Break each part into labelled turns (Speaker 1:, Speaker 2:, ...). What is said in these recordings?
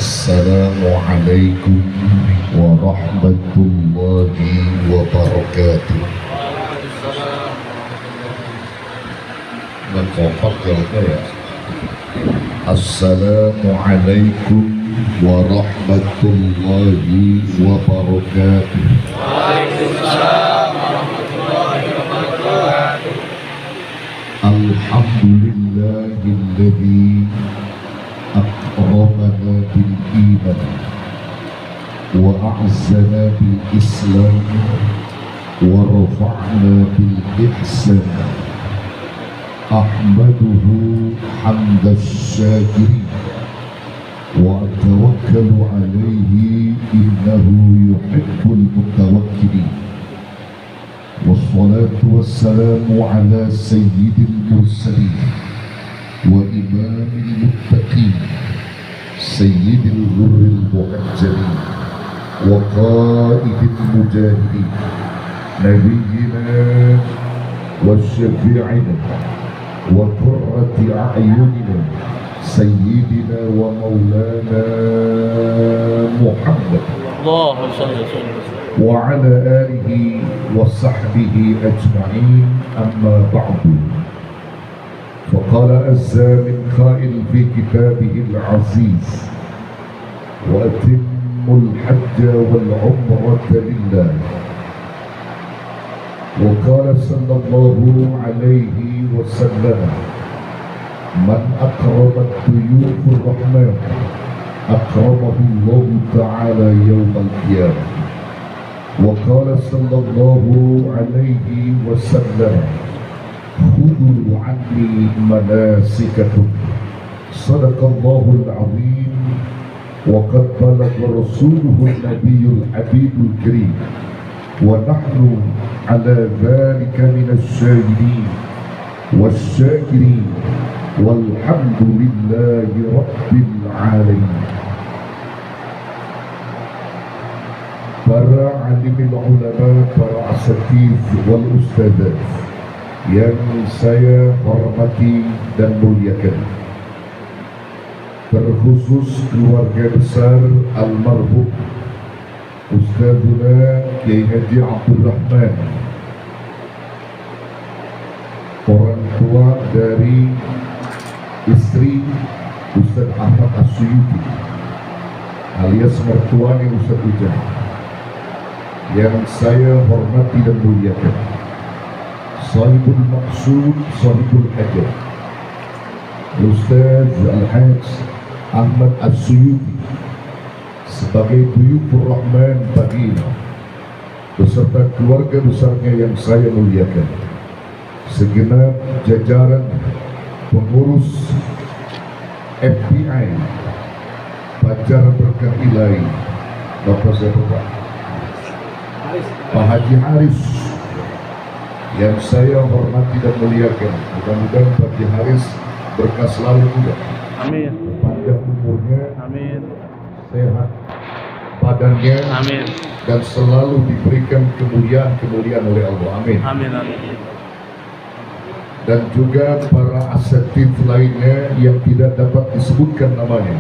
Speaker 1: Assalamualaikum warahmatullahi wabarakatuh. Kompak jawabnya ya. Assalamualaikum warahmatullahi wabarakatuh.
Speaker 2: Waalaikumsalam warahmatullahi wabarakatuh.
Speaker 1: Alhamdulillahilladzi akramana bil iman wa a'azzana bil islam wa rafa'na bil ihsan. Ahmaduhu hamdas syakirin wa atawakkalu alaihi innahu yuhibbul mutawakkilin. Wassalatu wassalamu ala sayyidil mursalin wa imamil muttaqin sayyidil ghurril muhajjalin wa qaidil mujahidin nabiyyina wa syafi'ina wa qurrati a'yunina sayyidina wa maulana Muhammad
Speaker 2: Allahumma shalli ala
Speaker 1: وعلى آله وصحبه أجمعين. أما بعد، فقال عز من قائل في كتابه العزيز: وأتموا الحج والعمرة لله. وقال صلى الله عليه وسلم: من أكرم ضيوف الرحمن أكرمه الله تعالى يوم القيامة. وقال صلى الله عليه وسلم: خذوا عني مناسككم. صدق الله العظيم. وقد بلغ رسوله النبي الحبيب الكريم، ونحن على ذلك من الشاهدين والشاكرين، والحمد لله رب العالمين. Para alimil ulama, para asatidz wal ustadzat yang saya hormati dan muliakan, terkhusus keluarga besar almarhum Ustadzuna Kiai Haji Abdul Rahman, orang tua dari istri Ustadz Ahmad As-Suyuti alias mertuanya Ustadz Ujang, yang saya hormati dan muliakan, Sahibul Maqsud, Sahibul Hajat, Ustaz Al-Hajj Ahmad As-Suyuti sebagai Duyufur Rahman pagi ini, beserta keluarga besarnya yang saya muliakan, segenap jajaran pengurus FBI Pajar Berkah Ilahi, Bapak siapa Pak? Pak Haji Haris yang saya hormati dan muliakan. Mudah-mudahan Pak Haji Haris berkah selalu juga.
Speaker 2: Amin.
Speaker 1: Panjang umurnya,
Speaker 2: Amin.
Speaker 1: sehat badannya,
Speaker 2: Amin.
Speaker 1: dan selalu diberikan kemuliaan oleh Allah. Amin.
Speaker 2: Amin. Amin.
Speaker 1: Dan juga para asatidz lainnya yang tidak dapat disebutkan namanya.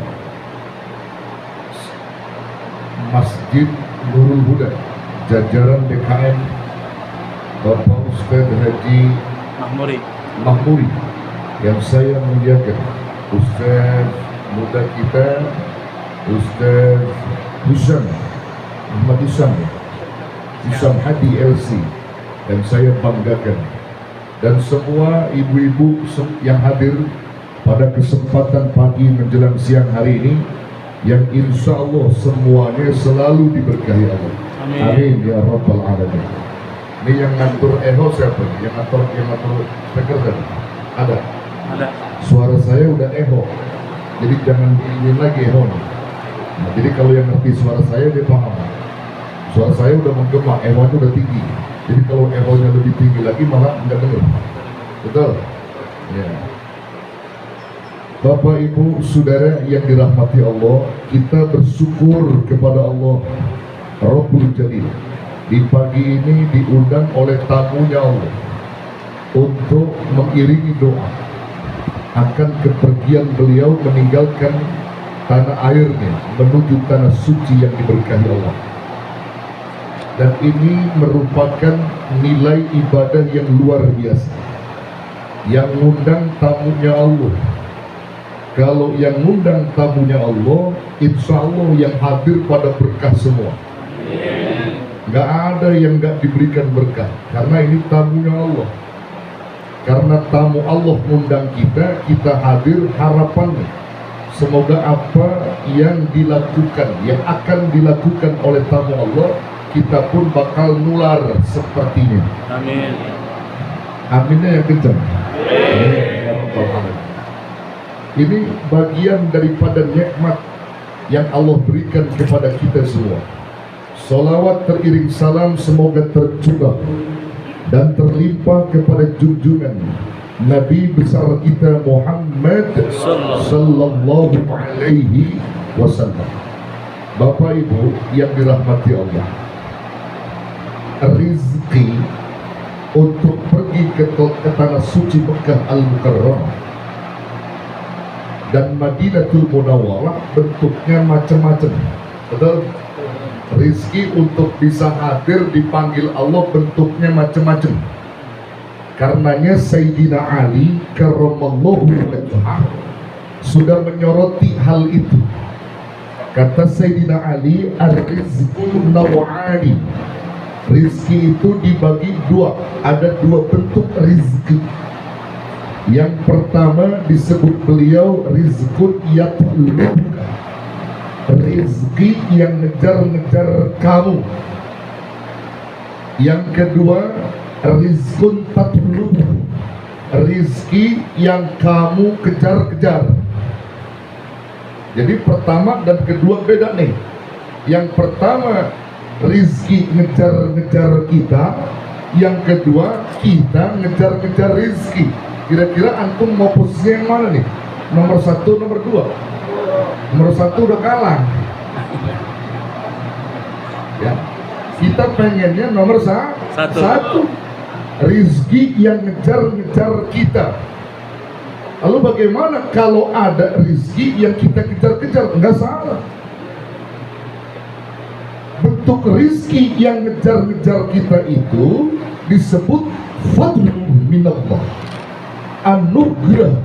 Speaker 1: Masjid Nurul Huda, jajaran DKM Bapak Ustadz Haji Mahmuri yang saya muliakan, Ustadz muda kita Ustadz Husam Ahmad Husam Hadi LC, dan saya banggakan, dan semua ibu-ibu yang hadir pada kesempatan pagi menjelang siang hari ini, yang insya Allah semuanya selalu diberkahi Allah.
Speaker 2: Amin.
Speaker 1: Amin ya Rabbal Alamin. Ini yang ngatur eho siapa? Yang ngatur speaker tadi? Ada?
Speaker 2: Ada.
Speaker 1: Suara saya udah eho, jadi jangan diingin lagi eho. Nah, jadi kalau yang ngerti suara saya dia paham. Suara saya udah menggema, ehonya udah tinggi. Jadi kalau ehonya lebih tinggi lagi malah nggak dengar. Betul? Ya. Bapak, Ibu, Saudara yang dirahmati Allah, kita bersyukur kepada Allah Rabbul Jalil. Di pagi ini diundang oleh tamunya Allah untuk mengiringi doa akan kepergian beliau meninggalkan tanah airnya menuju tanah suci yang diberkahi Allah. Dan ini merupakan nilai ibadah yang luar biasa, yang ngundang tamunya Allah. Kalau yang ngundang tamunya Allah, insya Allah yang hadir pada berkah semua. Gak ada yang gak diberikan berkah, karena ini tamunya Allah. Karena tamu Allah ngundang kita, kita hadir, harapannya semoga apa yang dilakukan, yang akan dilakukan oleh tamu Allah, kita pun bakal nular sepertinya.
Speaker 2: Amin.
Speaker 1: Aminnya yang kencang. Ini bagian daripada nikmat yang Allah berikan kepada kita semua. Salawat teriring salam semoga tercurah dan terlimpah kepada junjungan Nabi besar kita Muhammad sallallahu alaihi wasallam. Bapak Ibu yang dirahmati Allah, rizki untuk pergi ke tanah suci Mekah Al-Mukarramah dan Madinatul Munawwarah bentuknya macam-macam. Betul? Rizki untuk bisa hadir dipanggil Allah bentuknya macam-macam. Karenanya Sayyidina Ali karramallahu wajhah sudah menyoroti hal itu. Kata Sayyidina Ali, ar-rizqu naw'ani. Rizki itu dibagi dua, ada dua bentuk rizki. Yang pertama disebut beliau rizqun yatluka, rizki yang ngejar-ngejar kamu. Yang kedua rizqun tatlub, rizki yang kamu kejar-kejar. Jadi pertama dan kedua beda nih. Yang pertama rizki ngejar-ngejar kita, yang kedua kita ngejar-ngejar rizki. Kira-kira antum mau posisi yang mana nih? Nomor satu, nomor dua? Nomor satu udah kalah. Ya, kita pengennya nomor satu. Rizki yang ngejar-ngejar kita. Lalu bagaimana kalau ada rizki yang kita kejar-kejar? Enggak salah. Bentuk rizki yang ngejar-ngejar kita itu disebut fadlun minallah, anugerah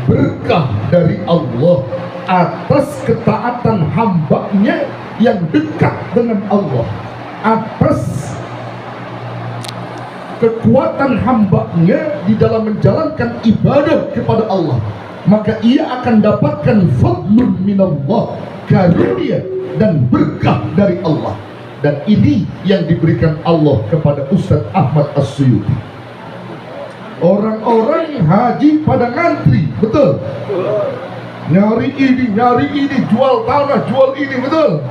Speaker 1: berkah dari Allah atas ketaatan hambanya yang dekat dengan Allah, atas kekuatan hambanya di dalam menjalankan ibadah kepada Allah, maka ia akan dapatkan fadlun minallah, karunia dan berkah dari Allah. Dan ini yang diberikan Allah kepada Ustaz Ahmad As-Suyuti. Orang-orang haji pada ngantri, betul? Nyari ini, jual tanah, jual ini, betul?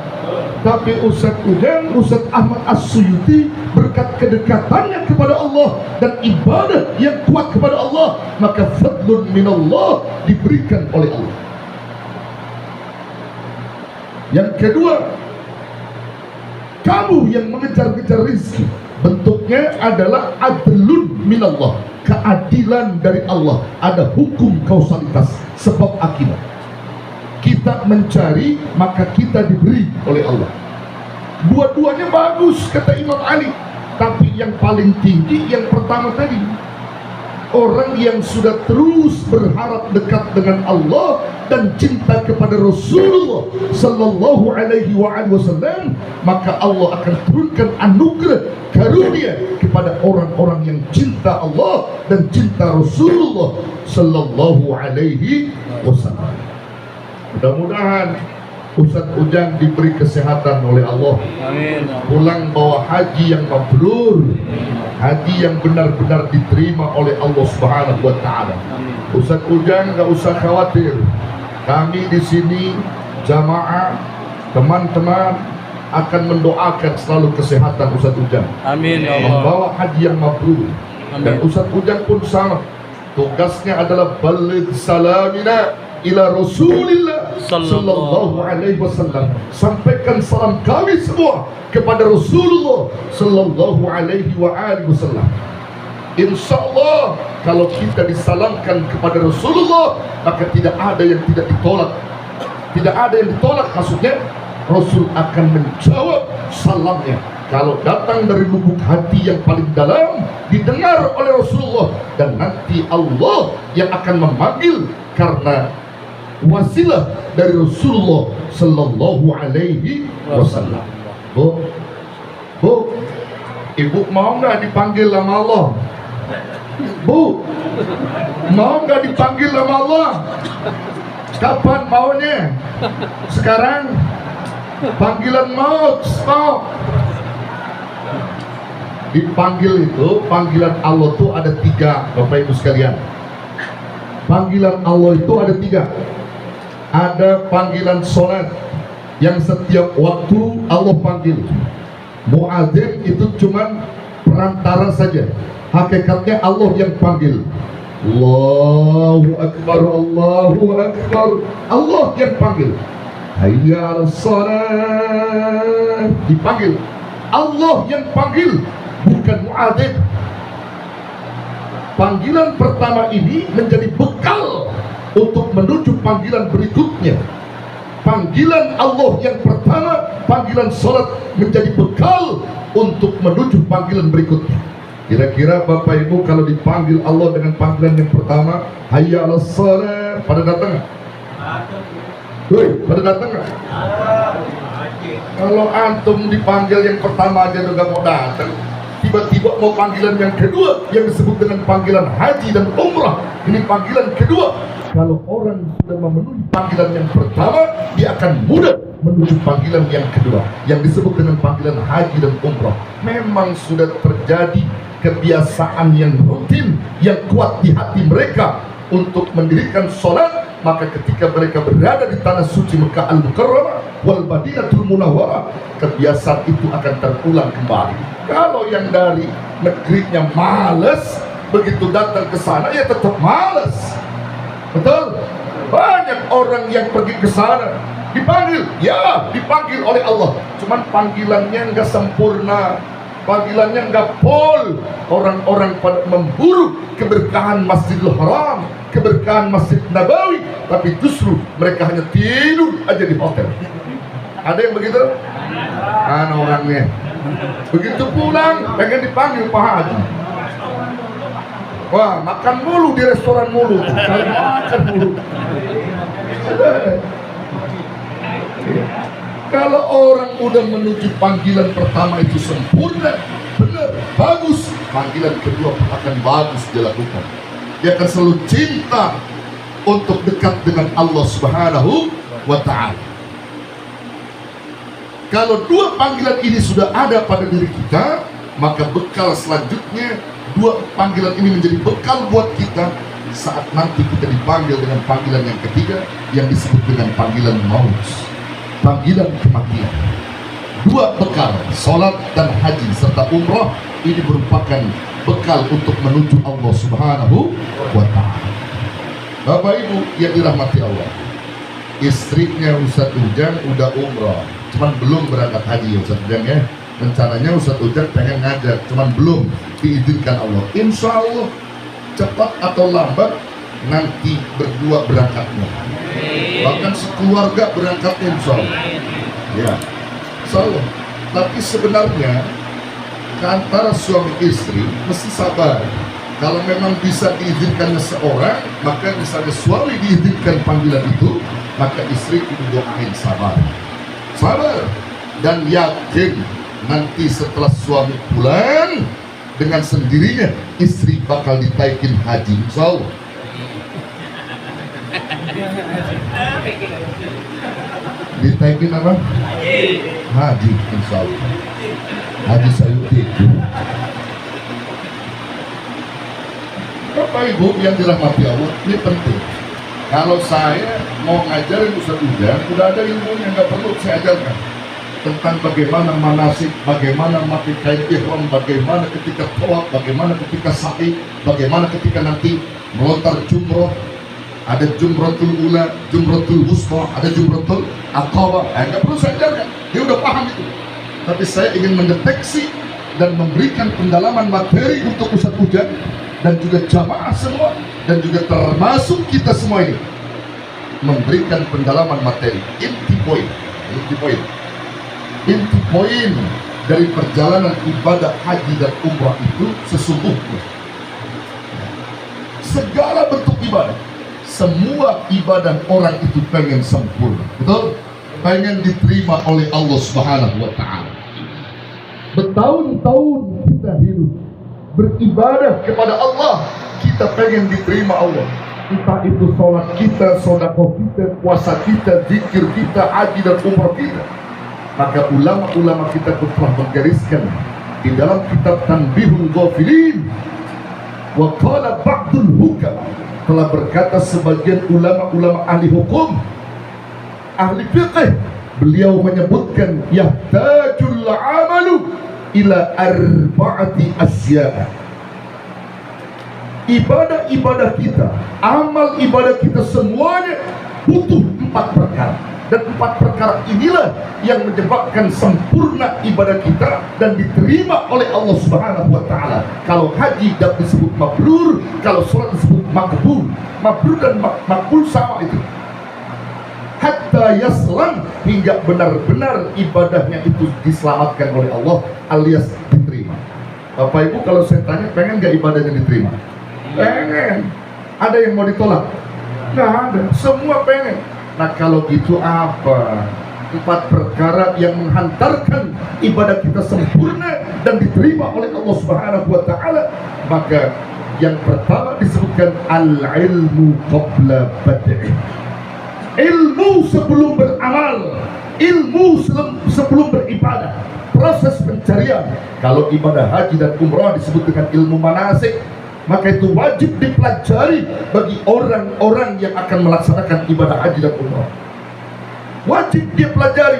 Speaker 1: Tapi Ustaz Ujang, Ustaz Ahmad As-Suyuti berkat kedekatannya kepada Allah dan ibadah yang kuat kepada Allah, maka fadlun minallah diberikan oleh Allah. Yang kedua, kamu yang mengejar-ngejar rizki, bentuknya adalah adlun minallah, keadilan dari Allah. Ada hukum kausalitas, sebab akibat. Kita mencari, maka kita diberi oleh Allah. Dua-duanya bagus, kata Imam Ali. Tapi yang paling tinggi yang pertama tadi. Orang yang sudah terus berharap dekat dengan Allah dan cinta kepada Rasulullah sallallahu alaihi wasallam, maka Allah akan turunkan anugerah karunia kepada orang-orang yang cinta Allah dan cinta Rasulullah sallallahu alaihi wasallam. Mudah-mudahan Ustaz Ujang diberi kesehatan oleh Allah.
Speaker 2: Amin.
Speaker 1: Pulang bawa haji yang mabrur, haji yang benar-benar diterima oleh Allah Subhanahu wa taala. Ustaz Ujang enggak usah khawatir. Kami di sini jamaah, teman-teman akan mendoakan selalu kesehatan Ustaz Ujang.
Speaker 2: Amin ya Allah.
Speaker 1: Membawa haji yang mabrur. Dan Ustaz Ujang pun sama. Tugasnya adalah baligh salamina ila Rasulillah sallallahu alaihi wasallam. Sampaikan salam kami semua kepada Rasulullah sallallahu alaihi wasallam. Insyaallah kalau kita disalamkan kepada Rasulullah, maka tidak ada yang tidak ditolak. tidak ada yang ditolak, maksudnya Rasul akan menjawab salamnya. Kalau datang dari lubuk hati yang paling dalam, didengar oleh Rasulullah, dan nanti Allah yang akan memanggil karena wasilah dari Rasulullah Sallallahu Alaihi Wasallam. Bu, ibu mau nggak dipanggil sama Allah? Bu, mau nggak dipanggil sama Allah? Kapan maunya? Sekarang? Panggilan maut, stop. Dipanggil itu, panggilan Allah itu ada 3, Bapak Ibu sekalian. Panggilan Allah itu ada 3. Ada panggilan sholat, yang setiap waktu Allah panggil. Muadzin itu cuman perantara saja, hakikatnya Allah yang panggil. Allahu Akbar, Allahu Akbar, Allah yang panggil. Hayya 'alas shalah, dipanggil. Allah yang panggil, bukan muadzin. Panggilan pertama ini menjadi bekal untuk menuju panggilan berikutnya. Panggilan Allah yang pertama, panggilan sholat, menjadi bekal untuk menuju panggilan berikutnya. Kira-kira Bapak Ibu kalau dipanggil Allah dengan panggilan yang pertama, hayya 'alas shalah, pada datang nggak? Woi, pada datang nggak? Kalau antum dipanggil yang pertama aja udah mau datang, tiba-tiba mau panggilan yang kedua yang disebut dengan panggilan haji dan umrah, ini panggilan kedua. Kalau orang sudah memenuhi panggilan yang pertama, dia akan mudah menuju panggilan yang kedua yang disebut dengan panggilan haji dan umrah. Memang sudah terjadi kebiasaan yang rutin yang kuat di hati mereka untuk mendirikan sholat. Maka ketika mereka berada di tanah suci Mekah Al-Mukarramah wal Madinatul Munawwarah, kebiasaan itu akan terulang kembali. Kalau yang dari negerinya males, begitu datang ke sana ya tetap males. Betul? Banyak orang yang pergi ke sana dipanggil, ya dipanggil oleh Allah, cuman panggilannya nggak sempurna, panggilannya nggak full. Orang-orang pada memburu keberkahan Masjidil Haram, keberkahan Masjid Nabawi, tapi justru mereka hanya tidur aja di hotel. Ada yang begitu? Kan orangnya begitu pulang pengen dipanggil Pak Haji. Wah, makan mulu di restoran mulu, makan mulu. Kalau orang udah menuju panggilan pertama itu sempurna, benar, bagus, panggilan kedua akan bagus dilakukan. Dia akan selalu cinta untuk dekat dengan Allah Subhanahu wa Ta'ala. Kalau dua panggilan ini sudah ada pada diri kita, maka bekal selanjutnya, dua panggilan ini menjadi bekal buat kita saat nanti kita dipanggil dengan panggilan yang ketiga yang disebut dengan panggilan maut, panggilan kematian. Dua bekal, sholat dan haji serta umrah, ini merupakan bekal untuk menuju Allah Subhanahu wa Ta'ala. Bapak Ibu yang dirahmati Allah, istrinya Ustadz Ujang udah umrah, cuman belum berangkat haji. Ustadz Ujang ya, rencananya Ustadz Ujang pengen ngajak, cuman belum diizinkan Allah. Insya Allah cepat atau lambat nanti berdua berangkatnya, bahkan sekeluarga berangkatnya insya Allah. Ya, insya Allah. Tapi sebenarnya antara suami istri mesti sabar. Kalau memang bisa diizinkannya seorang, maka misalnya suami diizinkan panggilan itu, maka istri itu doain sabar, sabar, dan yakin nanti setelah suami pulang dengan sendirinya istri bakal ditaikin haji insya Allah. Ditaikin apa? Haji insya Allah. Haji Sayuti itu. Bapak Ibu yang dirahmati Allah, ini penting. Kalau saya mau ngajarin Ustadz Ujang, udah ada ilmunya, nggak perlu saya ajarkan tentang bagaimana manasik, bagaimana mati kain ihram, bagaimana ketika tawaf, bagaimana ketika sa'i, bagaimana ketika nanti melontar jumroh. Ada jumratul ula, jumratul wusta, ada jumratul aqabah. Nggak perlu saya ajarkan, dia udah paham itu. Tapi saya ingin mendeteksi dan memberikan pendalaman materi untuk Ustadz Ujang dan juga jamaah semua, dan juga termasuk kita semua ini. memberikan pendalaman materi. Inti poin dari perjalanan ibadah haji dan umrah itu sesungguhnya segala bentuk ibadah, semua ibadah orang itu pengen sempurna, betul? Pengen diterima oleh Allah Subhanahu wa Ta'ala. Bertahun-tahun kita hidup beribadah kepada Allah, kita pengen diterima Allah. Entah itu sholat kita, sedekah kita, puasa kita, zikir kita, haji dan umrah kita. Maka ulama-ulama kita telah menggariskan di dalam kitab Tanbihul Ghafilin, wa qala ba'dul hukam, telah berkata sebagian ulama-ulama ahli hukum, ahli fiqh, beliau menyebutkan yahtajul amalu ila arba'ati asya'. Ibadah-ibadah kita, amal ibadah kita semuanya butuh 4 perkara. Dan 4 perkara inilah yang menyebabkan sempurna ibadah kita dan diterima oleh Allah Subhanahu wa Ta'ala. Kalau haji dapat disebut mabrur, kalau sholat disebut makbul. Mabrur dan makbul sama itu. Hatta yaslam, hingga benar-benar ibadahnya itu diselamatkan oleh Allah alias diterima. Bapak Ibu, kalau saya tanya, pengen gak ibadahnya diterima? Pengen. Ada yang mau ditolak? Nggak ada, semua pengen. Nah kalau gitu apa? 4 perkara yang menghantarkan ibadah kita sempurna dan diterima oleh Allah Subhanahu wa Ta'ala. Maka yang pertama disebutkan al-ilmu qabla bad'i. Ilmu sebelum beramal, ilmu sebelum beribadah, proses pencarian. Kalau ibadah haji dan umrah disebut dengan ilmu manasik, maka itu wajib dipelajari bagi orang-orang yang akan melaksanakan ibadah haji dan umrah. Wajib dia pelajari.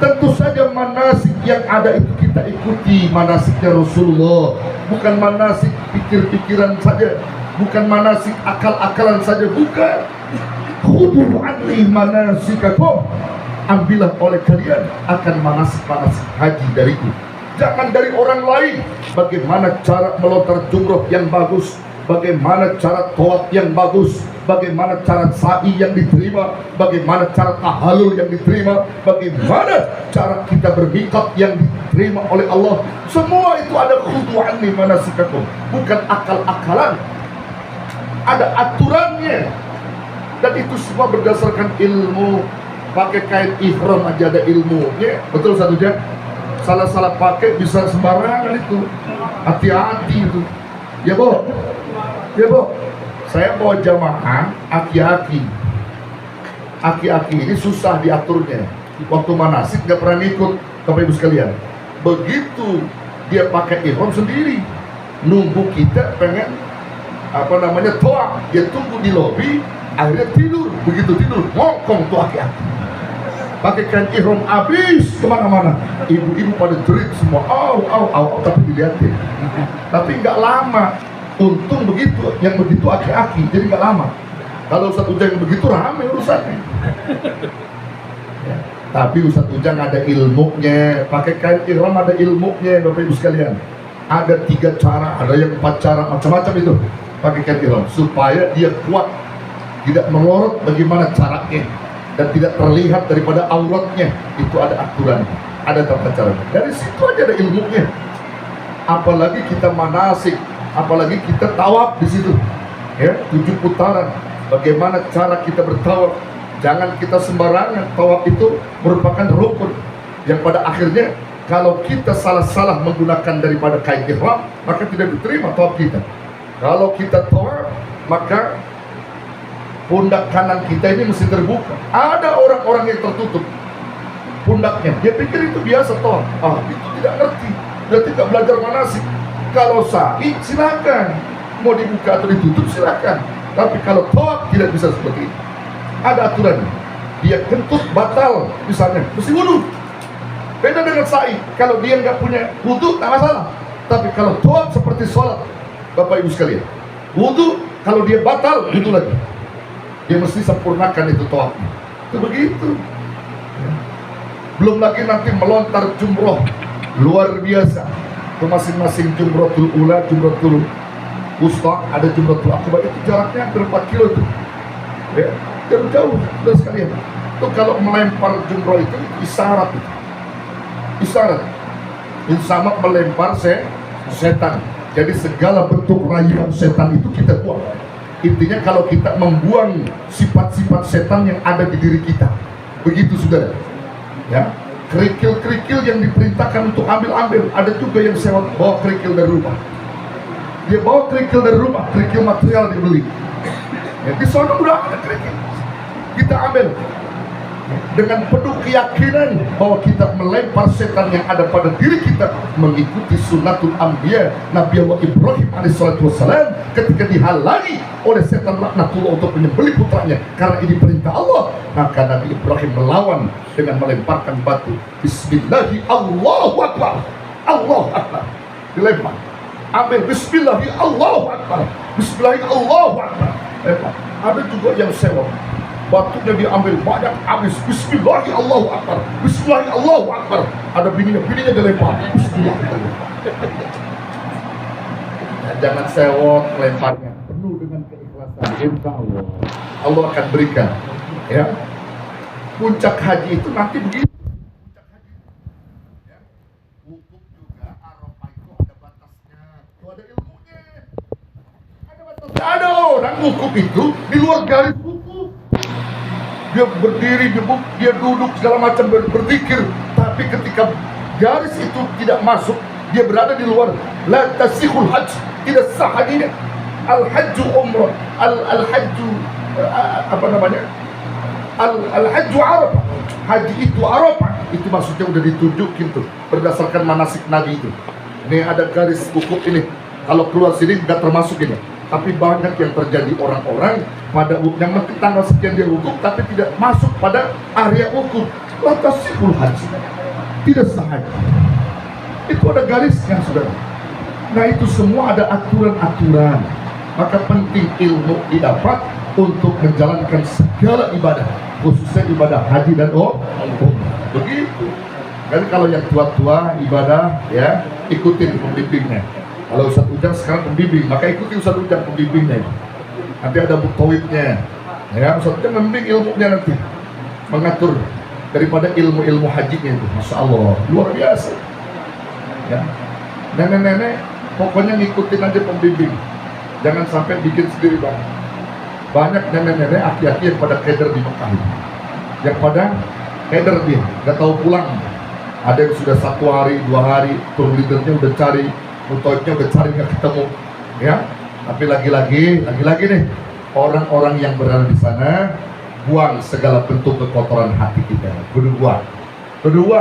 Speaker 1: Tentu saja manasik yang ada itu kita ikuti manasiknya Rasulullah, bukan manasik pikir-pikiran saja, bukan manasik akal-akalan saja, bukan. Khudu anni manasikakum, ambillah oleh kalian akan manasik-manasik haji dariku, jangan dari orang lain. Bagaimana cara melontar jumroh yang bagus, bagaimana cara tawaf yang bagus, bagaimana cara sa'i yang diterima, bagaimana cara tahallul yang diterima, bagaimana cara kita bermiqat yang diterima oleh Allah. Semua itu ada khudu'an li manasikakum, bukan akal-akalan, ada aturannya. Dan itu semua berdasarkan ilmu. Pakai kain ihram aja ada ilmunya, betul satu jam. Salah-salah pakai bisa sembarangan itu. Hati-hati itu. Ya Bu, ya Bu, saya bawa jamaah aki-aki. Aki-aki ini susah diaturnya. Waktu manasik gak pernah ikut, Bapak Ibu sekalian. Begitu dia pakai ihram sendiri, nunggu kita pengen tawaf, dia tunggu di lobi, akhirnya tidur. Begitu tidur, ngokong tuh aki-aki. Pakai kain ihram habis kemana-mana. Ibu-ibu pada jerit semua, au, tapi dilihatin. Tapi nggak lama. Untung begitu, yang begitu aki-aki, jadi nggak lama. Kalau Ustadz Ujang yang begitu rame urusannya. Ya. Tapi Ustadz Ujang ada ilmunya, pakai kain ihram ada ilmunya, Bapak Ibu sekalian. Ada 3 cara, ada yang 4 cara, macam-macam itu. Pakai kain ihram supaya dia kuat, tidak melorot bagaimana caranya, dan tidak terlihat daripada auratnya. Itu ada aturan, ada tata caranya. Dari situ aja ada ilmunya. Apalagi kita manasik, apalagi kita tawaf di situ, ya, 7 putaran. Bagaimana cara kita bertawaf? Jangan kita sembarangan. Tawaf itu merupakan rukun yang pada akhirnya kalau kita salah-salah menggunakan daripada kain ihram, maka tidak diterima tawaf kita. Kalau kita tawaf, maka pundak kanan kita ini mesti terbuka. Ada orang-orang yang tertutup pundaknya, dia pikir itu biasa tawaf. Itu tidak ngerti, dia tidak belajar manasik. Kalau sa'i silakan, mau dibuka atau ditutup silakan. Tapi kalau tawaf tidak bisa seperti itu. Ada aturannya. Dia kentut batal misalnya, mesti wudu. Beda dengan sa'i. Kalau dia nggak punya wudu, tak masalah. Tapi kalau tawaf seperti sholat, Bapak Ibu sekalian, wudu kalau dia batal, wudu lagi. Dia mesti sempurnakan itu tawafnya. Itu begitu. Belum lagi nanti melontar jumroh luar biasa. Ke masing-masing jumrotul ula, jumrotul wusta, ada jumrotul akbar, itu jaraknya hampir 4 kilo itu. Ya, jauh-jauh saudara sekalian. Itu kalau melempar jumroh itu isyarat itu. Isyarat. Sama melempar setan. Jadi segala bentuk rayuan setan itu kita buang. Intinya kalau kita membuang sifat-sifat setan yang ada di diri kita, begitu saudara. Ya, kerikil-kerikil yang diperintahkan untuk ambil. Ada juga yang sewa bawa kerikil dari rumah. Dia bawa kerikil dari rumah, kerikil material dibeli. Ya, di sana udah ada kerikil. Kita ambil dengan penuh keyakinan bahwa kita melempar setan yang ada pada diri kita, mengikuti sunnatul anbiya Nabi Allah Ibrahim alaihissalam ketika dihalangi oleh setan laknatullah untuk menyembelih putranya karena ini perintah Allah, maka Nabi Ibrahim melawan dengan melemparkan batu. Bismillahi Allahu Akbar, Allahu Akbar, dilempar. Ambil Bismillahi Allahu Akbar, Bismillahi Allahu Akbar. Ada juga yang sewa batunya diambil banyak, habis Bismillahi Allahu Akbar, Bismillahi Allahu Akbar. Ada bininya dilempar. Bismillahi Allahu Akbar. Jangan sewot lemparnya, penuh dengan keikhlasan. Insya Allah Allah akan berikan. Ya, puncak haji itu nanti begitu. Puncak haji, ya, wukuf juga Arafah itu ada batasnya, itu ada ilmunya, ada batasnya. Ada orang wukuf itu di luar garis wukuf. Dia berdiri, dia duduk segala macam berzikir, tapi ketika garis itu tidak masuk, dia berada di luar. La tasihul hajj, tidak sah hajinya. Al-hajju umrah, al-hajju apa namanya? Al-hajju Arafah. Haji itu Arafah, itu maksudnya udah ditunjukin tuh berdasarkan manasik Nabi itu. Ini ada garis wukuf ini. Kalau keluar sini nggak termasuk ini. Tapi banyak yang terjadi orang-orang pada yang nanti tanggal sekian dia wukuf tapi tidak masuk pada area wukuf. Lantasihul haji, tidak sah haji. Itu ada garisnya saudara. Nah itu semua ada aturan-aturan. Maka penting ilmu didapat untuk menjalankan segala ibadah, khususnya ibadah haji dan begitu. Kan kalau yang tua-tua ibadah ya ikutin pembimbingnya. Kalau Ustaz Ujang sekarang pembimbing, maka ikuti Ustaz Ujang pembimbingnya. Nanti ada buktawibnya, ya Ustaz Ujang membimbing ilmunya nanti, mengatur daripada ilmu-ilmu hajinya itu, masya Allah, luar biasa. Ya, nenek-nenek pokoknya ngikutin aja pembimbing, jangan sampai bikin sendiri bang. Banyak nenek-nenek aki-aki yang pada keder di Mekah ini, yang pada keder dia, nggak tahu pulang. Ada yang sudah 1 hari, 2 hari, tour leadernya udah cari, mutoibnya udah cari nggak ketemu, ya. Tapi lagi-lagi nih orang-orang yang berada di sana buang segala bentuk kekotoran hati kita. Kedua,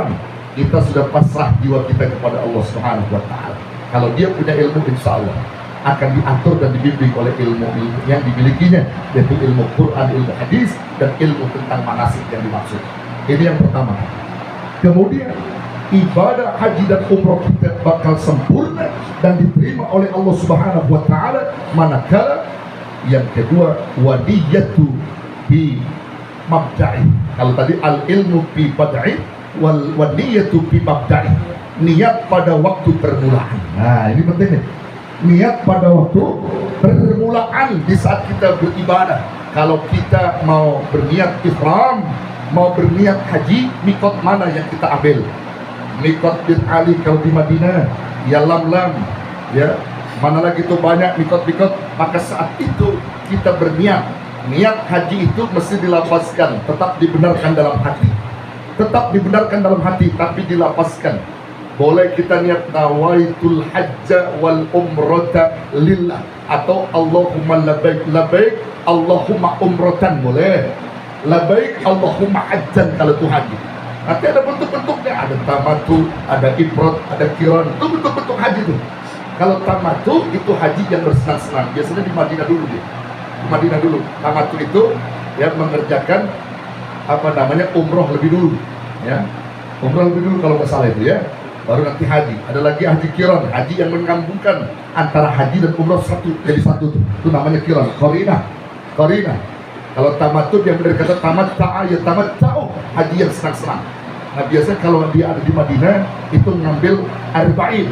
Speaker 1: kita sudah pasrah jiwa kita kepada Allah Subhanahu Wa Taala. Kalau dia punya ilmu, insya Allah akan diatur dan dibimbing oleh ilmu yang dimilikinya, yaitu ilmu Quran, ilmu hadis, dan ilmu tentang manasik yang dimaksud. Ini yang pertama. Kemudian ibadah haji dan umroh kita bakal sempurna dan diterima oleh Allah Subhanahu Wa Taala manakala yang kedua wadiyatu bi mabda'i. Kalau tadi al ilmu bi bad'i wal wadiyatu bi mabda'i, niat pada waktu permulaan. Nah ini penting nih, niat pada waktu permulaan di saat kita beribadah. Kalau kita mau berniat ihram, mau berniat haji, mikot mana yang kita ambil? Mikot bin Ali kalau di Madinah, ya Lam-Lam, ya mana lagi tuh banyak mikot-mikot. Maka saat itu kita berniat, niat haji itu mesti dilafazkan, tetap dibenarkan dalam hati, tapi dilafazkan. Boleh kita niat nawaitul hajja wal umrata lillah, atau Allahumma labaik labaik Allahumma umratan, boleh labaik Allahumma hajjan kalau itu haji. Nanti ada bentuk-bentuknya, ada tamatu, ada ifrad, ada qiran, itu bentuk-bentuk haji itu. Kalau tamatu itu haji yang bersenang-senang, biasanya di Madinah dulu dia. Di Madinah dulu, tamatu itu ya mengerjakan apa namanya umroh lebih dulu, ya umroh lebih dulu kalau nggak salah itu ya, baru nanti haji. Ada lagi haji qiran, haji yang menggabungkan antara haji dan umroh jadi satu tuh. Itu namanya qiran, qarina. Kalau tamattu yang benar kata tamatta'a, ya tamatta'u, haji yang senang-senang. Nah biasanya kalau dia ada di Madinah itu ngambil arba'in,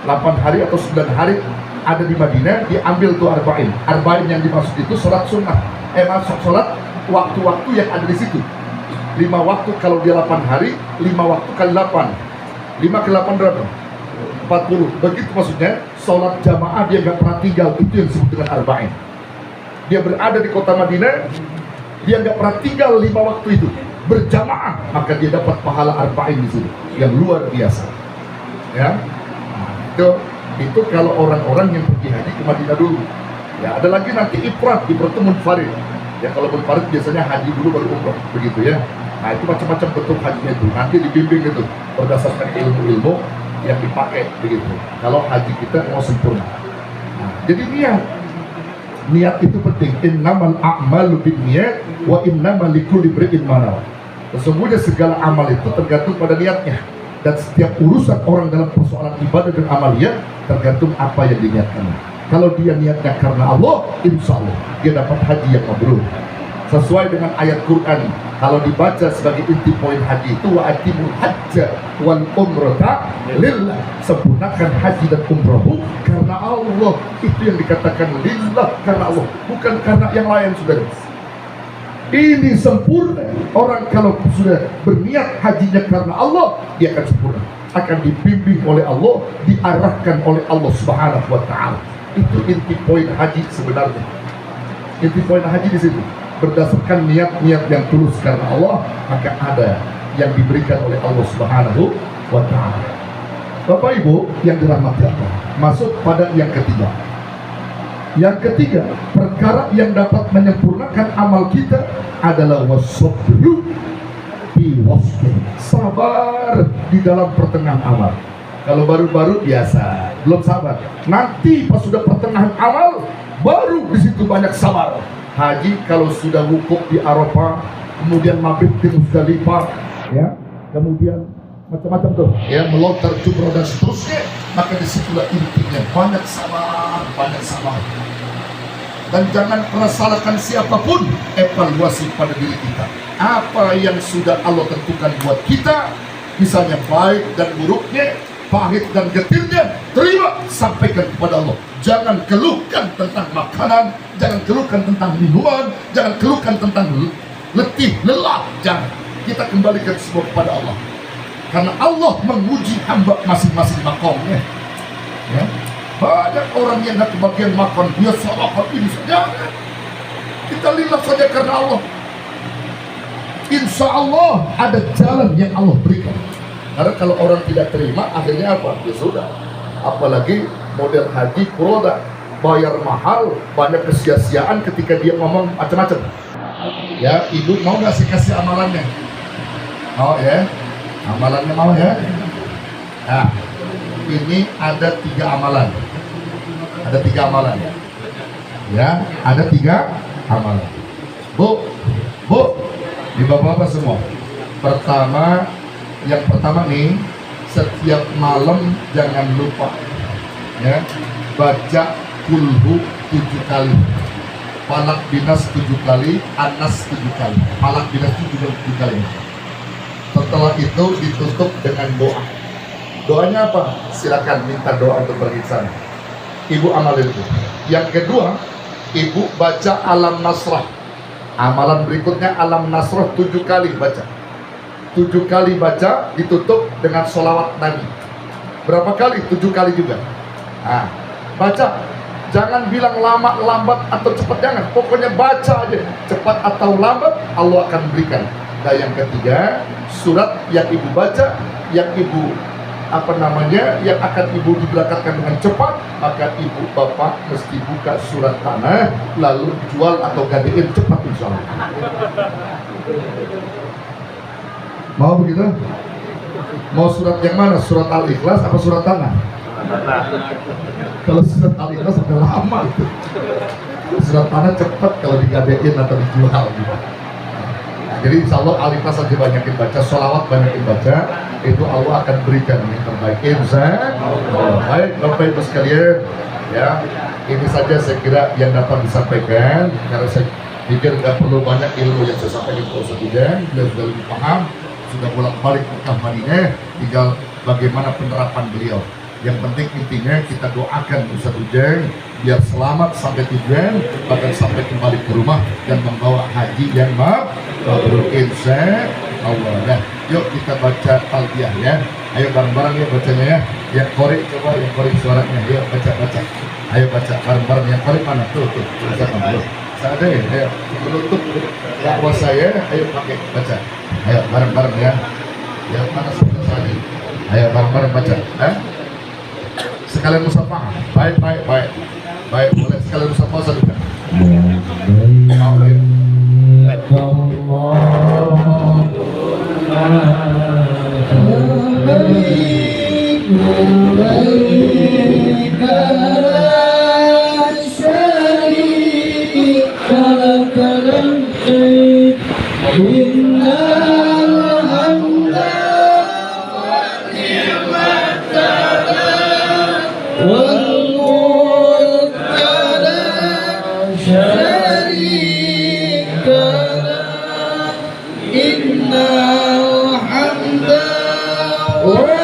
Speaker 1: 8 hari atau 9 hari ada di Madinah, diambil tuh arba'in. Arba'in yang dimaksud itu sholat sunnah. Masuk sholat waktu-waktu yang ada di situ. 5 waktu kalau dia 8 hari, 5 waktu kali 8. 5 kali 8 berapa? 40. Begitu maksudnya, sholat jamaah dia nggak pernah tinggal. Itu yang disebut dengan arba'in. Dia berada di kota Madinah, dia nggak pernah tinggal 5 waktu itu berjamaah, maka dia dapat pahala arba'in di situ yang luar biasa. Ya, itu kalau orang-orang yang pergi haji ke Madinah dulu. Ya, ada lagi nanti ifrat itu munfarid. Ya, kalau munfarid biasanya haji dulu baru umrah, begitu ya. Nah, itu macam-macam bentuk hajinya itu. Nanti dibimbing itu berdasarkan ilmu-ilmu yang dipakai begitu. Kalau haji kita mau sempurna. Nah, jadi niat itu penting. Innamal a'malu binniyat wa innamal likulli imri'in ma nawa. Sesungguhnya segala amal itu tergantung pada niatnya, dan setiap urusan orang dalam persoalan ibadah dan amaliyah tergantung apa yang diniatkan. Kalau dia niatnya karena Allah, insya Allah dia dapat haji yang mabrur. Sesuai dengan ayat Quran, kalau dibaca sebagai inti poin haji itu wa atimul hajja wal umrata lillah, sempurnakan haji dan umrahmu karena Allah. Itu yang dikatakan lillah, karena Allah, bukan karena yang lain, saudara. Ini sempurna. Orang kalau sudah berniat hajinya karena Allah, dia akan sempurna, akan dibimbing oleh Allah, diarahkan oleh Allah Subhanahu wa Ta'ala. Itu inti poin haji sebenarnya. Inti poin haji di situ. Berdasarkan niat-niat yang tulus karena Allah, maka ada yang diberikan oleh Allah Subhanahu wa Ta'ala. Bapak Ibu yang dirahmati Allah, masuk pada yang ketiga. Yang ketiga, perkara yang dapat menyempurnakan amal kita adalah wasabru fi wasfi, sabar di dalam pertengahan amal. Kalau baru-baru biasa, belum sabar. Nanti pas sudah pertengahan amal, baru di situ banyak sabar. Haji kalau sudah wukuf di Arafah, kemudian mabit di Muzdalifah, ya, kemudian macam-macam tuh, ya, melontar jumroh dan seterusnya, maka disitulah intinya banyak sabar, banyak sabar. Dan jangan pernah salahkan siapapun, evaluasi pada diri kita. Apa yang sudah Allah tentukan buat kita, misalnya baik dan buruknya, pahit dan getirnya, terima, sampaikan kepada Allah. Jangan keluhkan tentang makanan, jangan keluhkan tentang minuman, jangan keluhkan tentang letih, lelah, jangan. Kita kembalikan semua kepada Allah. Karena Allah menguji hamba masing-masing makomnya. Ya. Banyak orang yang tidak kebagian makan, dia salah ini saja. Kita lillah saja karena Allah. Insya Allah ada jalan yang Allah berikan. Karena kalau orang tidak terima, akhirnya apa? Ya sudah. Apalagi model haji kuroda, bayar mahal, banyak kesia-siaan ketika dia ngomong macam-macam. Ya, ibu mau nggak sih kasih amalannya? Oh ya. Amalannya mau ya? Nah, ini ada 3 amalan. Ada 3 amalan. Ya, ada 3 amalan. Bu, di bapak-bapak semua. Yang pertama nih, setiap malam jangan lupa, ya, baca kulhu 7 kali. Falak binas 7 kali, anas 7 kali. Falak binas itu juga 7 kali. Setelah itu ditutup dengan doa. Doanya apa? Silakan minta doa untuk pergi ke sana. Ibu amalin itu. Yang kedua, ibu baca Alam Nasrah. Amalan berikutnya Alam Nasrah 7 kali baca. 7 kali baca, ditutup dengan sholawat Nabi. Berapa kali? 7 kali juga. Nah, baca. Jangan bilang lama, lambat, atau cepat, jangan. Pokoknya baca aja. Cepat atau lambat, Allah akan berikan. Nah, yang ketiga, surat yang ibu baca, yang ibu yang akan ibu diberangkatkan dengan cepat, maka ibu bapak mesti buka surat tanah, lalu jual atau gadein cepat insya Allah. Mau begitu? Mau surat yang mana? Surat Al-Ikhlas apa surat tanah? Kalau surat Al-Ikhlas sudah lama itu. Surat tanah cepat kalau digadein atau dijual gitu. Jadi insya Allah Al-Ikhlas saja banyakin baca, sholawat banyakin baca, itu Allah akan berikan yang terbaik. Insya Allah. Baik, Bapak Ibu sekalian, ya, ini saja saya kira yang dapat disampaikan. Karena saya pikir nggak perlu banyak ilmu yang saya sampaikan ke Ustaz Idang, beliau sudah lebih paham, sudah bolak-balik Mekah Madinah, tinggal bagaimana penerapan beliau. Yang penting intinya kita doakan Ustaz Ujeng biar selamat sampai tujuan, bahkan sampai kembali ke rumah dan membawa haji yang mabrur insya Allah. Nah, yuk kita baca talbiyah ya. Ayo bareng-bareng ya bacanya ya. Yang korek coba, yang korek suaranya. Yuk baca. Ayo baca bareng-bareng. Yang korek mana? Tuh. Baca dulu. Ada ya? Ayo menutup dakwah saya. Ayo pakai baca. Ayo bareng-bareng ya. Yang mana selesai? Ayo bareng-bareng baca. Sekalian musafah. Baik. Baik, boleh sekalian musafah saja.
Speaker 3: Oh